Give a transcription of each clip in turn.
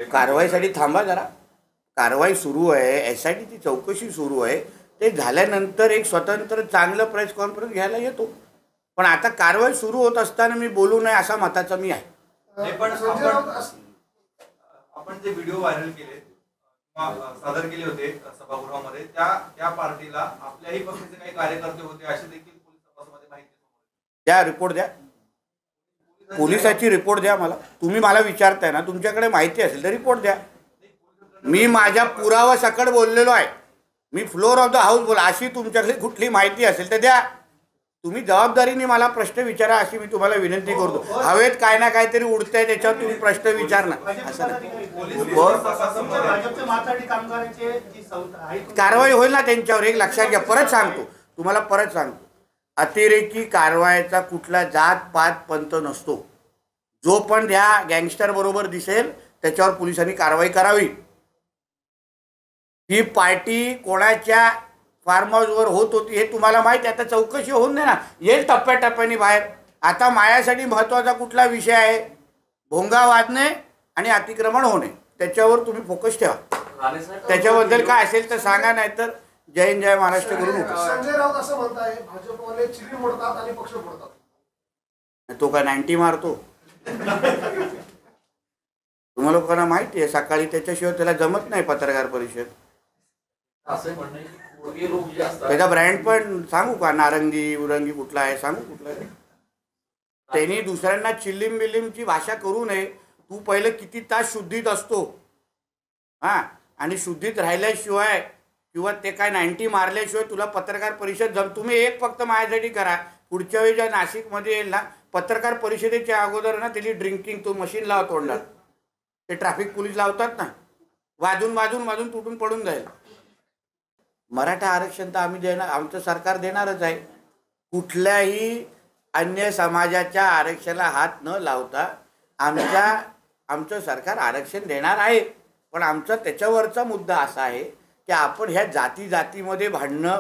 कारवाईसाठी थांबा जरा. कारवाई सुरू आहे, SITची चौकशी सुरू आहे. ते झाल्यानंतर एक स्वतंत्र चांगलं प्रेस कॉन्फरन्स घ्यायला येतो. पण आता कारवाई सुरू होत असताना मी बोलू नये असा मताचा मी आहे. आपण जे व्हिडिओ व्हायरल केले सादर केले होते सभागृहामध्ये त्या पार्टीला आपल्याही पक्षाचे काही कार्यकर्ते होते असे देखील पोलीस तपासामध्ये माहिती द्या. रिपोर्ट द्या, पोलिसाची रिपोर्ट द्या मला. तुम्ही मला विचारताय ना, तुमच्याकडे माहिती असेल तर रिपोर्ट द्या. मी माझ्या पुरावा सकट बोललेलो आहे. मी फ्लोअर ऑफ द हाऊस बोला. अशी तुमच्याकडे कुठली माहिती असेल तर द्या. तुम्ही जबाबदारीने मला प्रश्न विचारा अशी मी तुम्हाला विनंती करतो. हवेत काय ना काहीतरी उडतंय त्याच्यावर तुम्ही प्रश्न विचारणार असं कारवाई होईल ना त्यांच्यावर. एक लक्षात घ्या, परत सांगतो तुम्हाला, परत सांगतो, अतिरेकी कारवाईचा कुठला जात पात पंथ नसतो. जो पण ह्या गँगस्टर बरोबर दिसेल त्याच्यावर पोलिसांनी कारवाई करावी. ही पार्टी कोणाच्या फार्म हाऊसवर होत होती हे तुम्हाला माहिती आहे. आता चौकशी होऊन दे ना, येईल टप्प्याटप्प्याने बाहेर. आता माझ्यासाठी महत्त्वाचा कुठला विषय आहे? भोंगा वाजणे आणि अतिक्रमण होणे, त्याच्यावर तुम्ही फोकस ठेवा. त्याच्याबद्दल काय असेल तर सांगा, नाही तर जय हिंद जय महाराष्ट्र करून. संजय राऊत असं म्हणताय भाजपवाले चिली मोडतात आणि पक्ष फोडतात. तो काय 90 मारतो? तुम्हाला लोकांना माहिती आहे, सकाळी त्याच्याशिवाय त्याला जमत नाही पत्रकार परिषद. त्याचा ब्रँड पण सांगू का? नारंगी उरंगी कुठला आहे सांगू? कुठला आहे? त्यांनी दुसऱ्यांना चिल्लीम बिल्लीमची भाषा करू नये. तू पहिलं किती तास शुद्धीत असतो हां, आणि शुद्धीत राहिल्याशिवाय किंवा ते काय 90 मारल्याशिवाय तुला पत्रकार परिषद तुम्ही एक फक्त माझ्यासाठी करा. पुढच्या वेळी ज्या नाशिकमध्ये येईल ना, पत्रकार परिषदेच्या अगोदर ना त्याची ड्रिंकिंग तो मशीन लाव तोंडात. ते ट्रॅफिक पोलीस लावतात ना, वाजून वाजून वाजून तुटून पडून जाईल. मराठा आरक्षण तर आम्ही देणार, आमचं सरकार देणारच आहे. कुठल्याही अन्य समाजाच्या आरक्षणाला हात न लावता आमचं सरकार आरक्षण देणार आहे. पण आमचा त्याच्यावरचा मुद्दा असा आहे की आपण ह्या जातीमध्ये भांडणं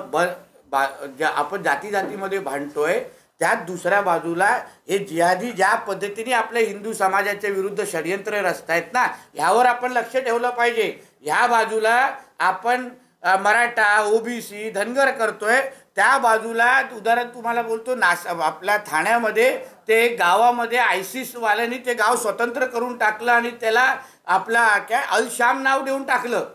आपण जातीमध्ये भांडतोय, त्यात दुसऱ्या बाजूला हे जिहादी ज्या पद्धतीने आपल्या हिंदू समाजाच्या विरुद्ध षडयंत्र रचतायत ना, ह्यावर आपण लक्ष ठेवलं पाहिजे. ह्या बाजूला आपण मराठा OBC धनगर करतोय, त्या बाजूला उदाहरण तुम्हाला बोलतो, आपल्या ठाण्यामध्ये ते गावामध्ये ISIS वाल्यांनी ते गाव स्वतंत्र करून टाकलं आणि त्याला आपला काय अल-शाम नाव देऊन टाकलं.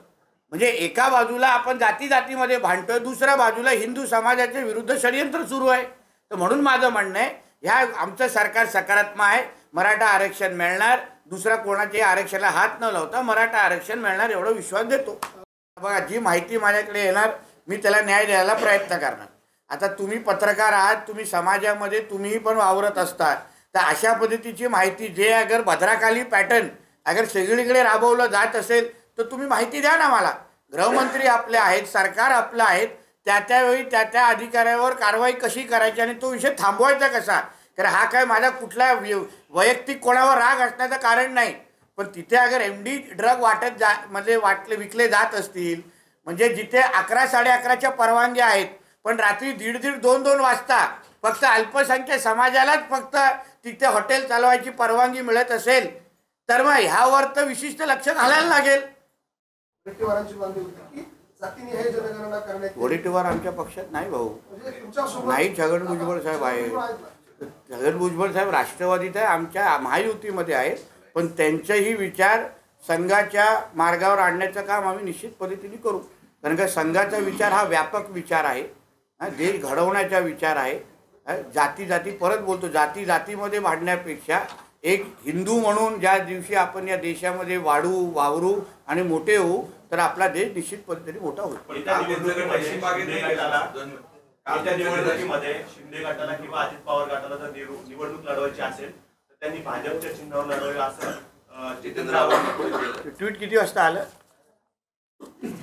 म्हणजे एका बाजूला आपण जातीमध्ये भांडतोय, दुसऱ्या बाजूला हिंदू समाजाच्या विरुद्ध षडयंत्र सुरू आहे. तर म्हणून माझं म्हणणं आहे, ह्या आमचं सरकार सकारात्मक आहे. मराठा आरक्षण मिळणार, दुसरा कोणाच्याही आरक्षणाला हात न लावता मराठा आरक्षण मिळणार एवढा विश्वास देतो. बघा, जी माहिती माझ्याकडे येणार मी त्याला न्याय द्यायला प्रयत्न करणार. आता तुम्ही पत्रकार आहात, तुम्ही समाजामध्ये तुम्हीही पण वावरत असतात, तर अशा पद्धतीची माहिती जे अगर भद्राखाली पॅटर्न अगर सगळीकडे राबवलं जात असेल तर तुम्ही माहिती द्या ना मला. गृहमंत्री आपले आहेत, सरकार आपलं आहेत, त्यावेळी त्या अधिकाऱ्यावर कारवाई कशी करायची आणि तो विषय थांबवायचा कसा. कारण हा काय माझा कुठला वैयक्तिक कोणावर राग असण्याचं कारण नाही. पण तिथे अगर MD ड्रग विकले जात असतील, म्हणजे जिथे 11, 11:30च्या परवानग्या आहेत, पण रात्री 1:30, 2 वाजता फक्त अल्पसंख्याक समाजालाच फक्त तिथे हॉटेल चालवायची परवानगी मिळत असेल, तर मग ह्यावर तर विशिष्ट लक्ष घालायला लागेल. वडेट्टीवार आमच्या पक्षात नाही भाऊ, नाही. छगन भुजबळ साहेब आहे. छगन भुजबळ साहेब राष्ट्रवादीत आहे, आमच्या महायुतीमध्ये आहेत. पण त्यांचेही विचार संघाच्या मार्गावर आणण्याचं काम आम्ही निश्चित पद्धतीने करू. कारण का संघाचा विचार हा व्यापक विचार आहे, देश घडवण्याचा विचार आहे. जाती परत बोलतो, जातीमध्ये भांडण्यापेक्षा एक हिंदू म्हणून ज्या दिवशी आपण या देशामध्ये वावरू आणि मोठे होऊ, तर आपला देश निश्चित पद्धतीने मोठा होईल. शिंदे गटाला किंवा अजित पवार गटाला जर निवडणूक लढवायची असेल तर त्यांनी भाजपच्या चिन्हावर लढवावे असं जितेंद्र आव्हाड ट्विट किती वाजता आलं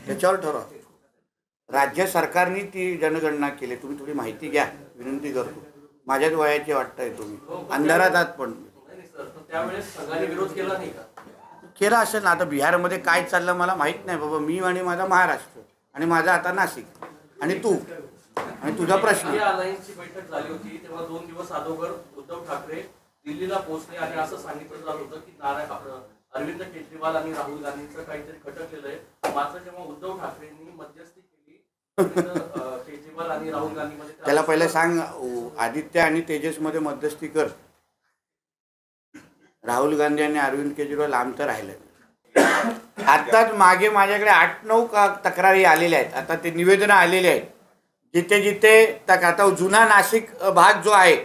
त्याच्यावर ठरवा. राज्य सरकारने ती जनगणना केली. तुम्ही थोडी माहिती घ्या, विनंती करतो. माझ्याच वयाचे वाटतंय, तुम्ही अंधारात आहात. पण केला असेल ना. आता बिहारमध्ये काय चाललं मला माहीत नाही बाबा. मी आणि माझा महाराष्ट्र आणि माझा आता नाशिक आणि तू आणि तुझा प्रश्न. अलायन्सची बैठक झाली होती तेव्हा 2 दिवस अगोदर उद्धव ठाकरे दिल्लीला पोहोचले आणि असं सांगितलं जात होतं की अरविंद केजरीवाल आणि राहुल गांधींचं काहीतरी खटकलेलं आहे. मात्र जेव्हा उद्धव ठाकरेंनी मध्यस्थी केली अरविंद केजरीवाल आणि राहुल गांधीमध्ये त्याला पहिलं सांग आदित्य आणि तेजसमध्ये मध्यस्थी कर. राहुल गांधी आणि अरविंद केजरीवाल लांब तर राहिलं. आत्ताच मागे माझ्याकडे 8-9 तक्रारी आलेल्या आहेत. आता ते निवेदनं आलेले आहेत. जिथे जिथे आता जुना नाशिक भाग जो आहे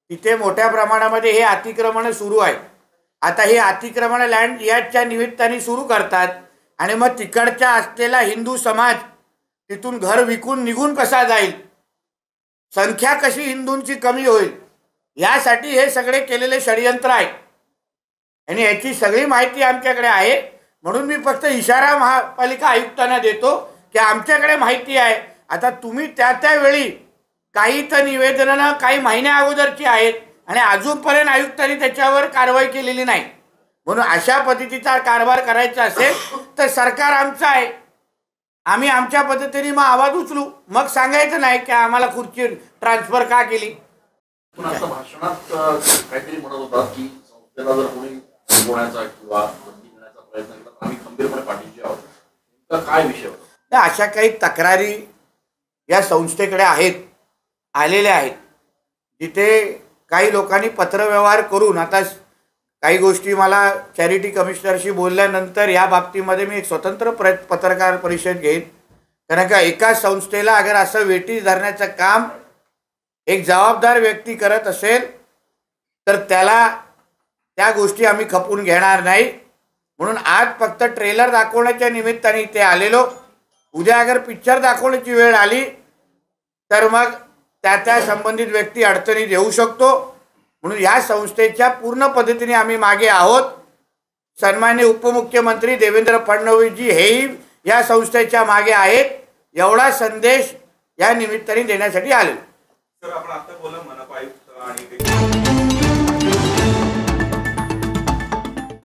तिथे मोठ्या प्रमाणामध्ये हे अतिक्रमणं सुरू आहेत. आता हे अतिक्रमण लँड याच्या निमित्ताने सुरू करतात आणि मग तिकडच्या असलेला हिंदू समाज तिथून घर विकून निघून कसा जाईल, संख्या कशी हिंदूंची कमी होईल, यासाठी हे सगळे केलेले षडयंत्र आहे. आणि याची सगळी माहिती आमच्याकडे आहे. म्हणून मी फक्त इशारा महापालिका आयुक्तांना देतो की आमच्याकडे माहिती आहे. आता तुम्ही त्यावेळी काही तर निवेदनं काही महिन्या अगोदरची आहेत आणि अजूनपर्यंत आयुक्तांनी त्याच्यावर कारवाई केलेली नाही. म्हणून अशा पद्धतीचा कारभार करायचा असेल तर सरकार आमचं आहे. आम्ही आमच्या पद्धतीने मग आवाज उचलू. मग सांगायचं नाही की आम्हाला खुर्ची ट्रान्सफर का केली. पण आता भाषणात काहीतरी म्हणत होता की संस्थेला जर कोणी थांबवण्याचा किंवा बंदी घेण्याचा प्रयत्न केला तर आम्ही खंबीरपणे पाठीशी आहोत. तर काय विषय होता? अशा काही तक्रारी या संस्थेकडे आलेल्या आहेत. जिथे काही लोकांनी पत्रव्यवहार करून आता काही गोष्टी मला चॅरिटी कमिशनरशी बोलल्यानंतर या बाबतीमध्ये मी एक स्वतंत्र पत्रकार परिषद घेईन. कारण का एका संस्थेला अगर असं वेटीस धरण्याचं काम एक जबाबदार व्यक्ती करत असेल तर त्या गोष्टी आम्ही खपून घेणार नाही. म्हणून आज फक्त ट्रेलर दाखवण्याच्या निमित्ताने इथे आलेलो. उद्या अगर पिक्चर दाखवण्याची वेळ आली तर मग त्या संबंधित व्यक्ती अडचणीत येऊ शकतो. म्हणून या संस्थेच्या पूर्ण पद्धतीने आम्ही मागे आहोत. सन्मान्य उपमुख्यमंत्री देवेंद्र फडणवीसजी हेही या संस्थेच्या मागे आहेत. एवढा संदेश या निमित्ताने देण्यासाठी आले. सर, आपण आता बोला मनपा आयुक्त आणि